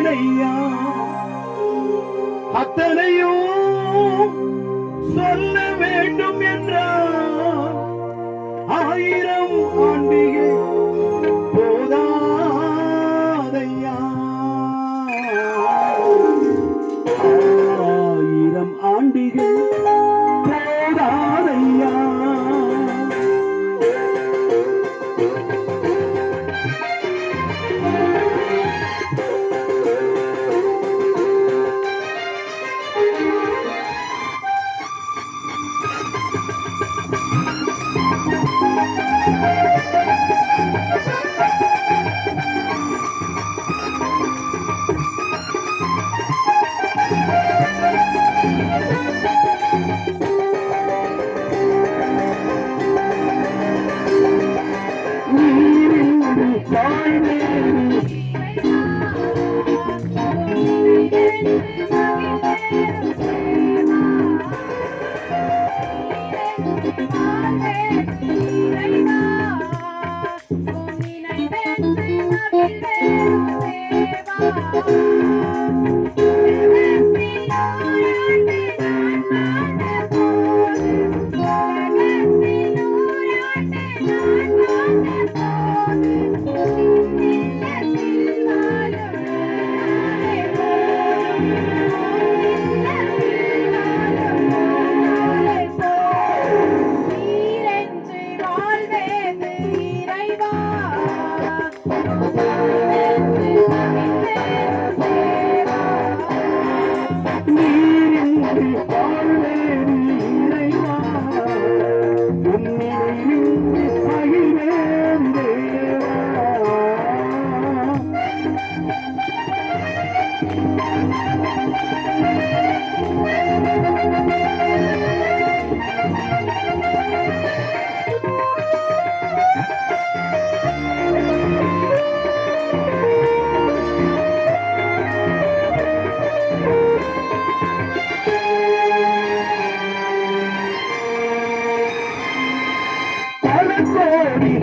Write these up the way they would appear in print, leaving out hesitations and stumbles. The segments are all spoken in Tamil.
ஐயா அத்தனையும் சொல்ல வேண்டும் என்றால் 1000 ஆண்டிகை போதாதையா 1000 ஆண்டிகை போதாதையா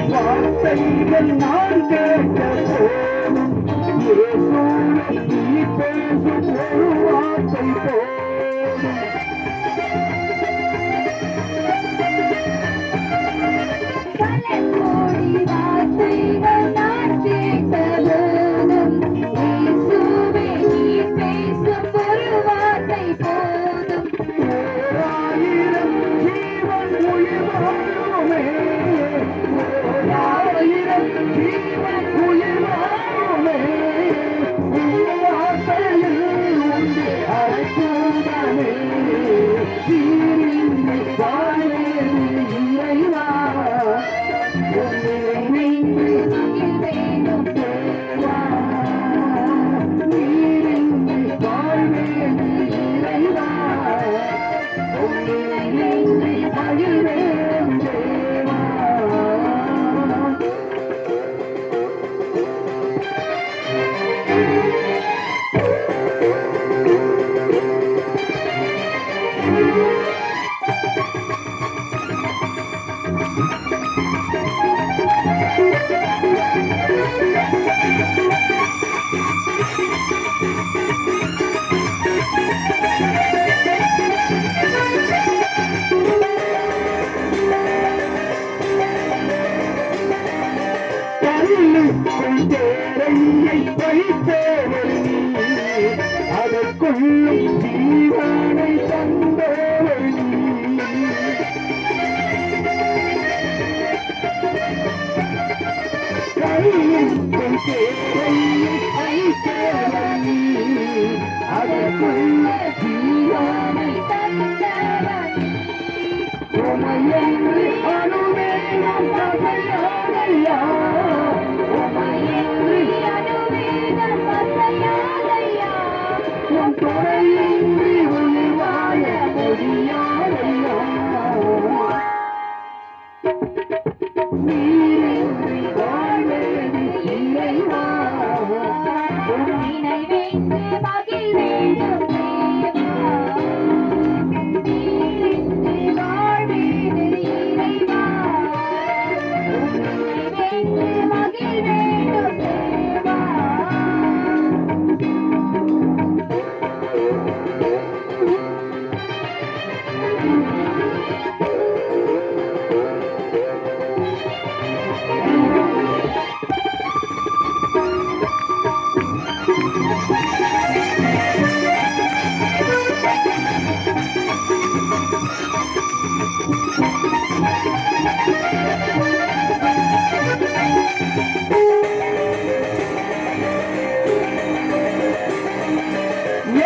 வார்த்தைகள் நான் கேட்ட போதும் நீ பேசும் ஒரு வார்த்தை போதும் வார்த்தைகள் நான் கேட்ட போதும் இயேசுவே நீ பேசும் ஒரு வார்த்தை போதும் 1000 ஜீவன் உயிர் வாழுமே ஜீவன் உயிர் வாழுமே வார்த்தையில் உண்டு அழைக்கூடமே தீரின்மை வாழே இறைவா வேணும் தேவா நீரின்மை வாழ்வே இறைவா மகிழ்வே அதற்குள்ளும் ஜீவனை தந்தவள் அதற்குள்ள ஜீவனை தந்தவள் உமையன்று அனுவேகம் கதையாதையா உமையன்று அனுவேகம் கதையாதையா உன் துணையின்றி உயிர்வாழ முடியாதையா நீரின்றி வாழ்வது இறைவா உன்னை வைத்து மகிழ் வேண்டும் தேவா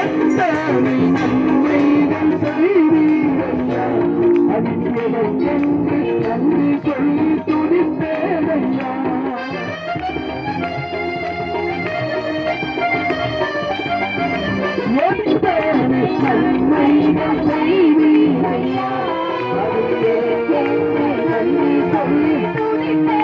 எத்தனை நன்மைகள் செய்தீரையா, அதில் எதற்கென்று நன்றி சொல்லி துதிப்பேனையா. எத்தனை நன்மைகள் செய்தீரையா, அதில் எதற்கென்று நன்றி சொல்லி துதிப்பேனையா.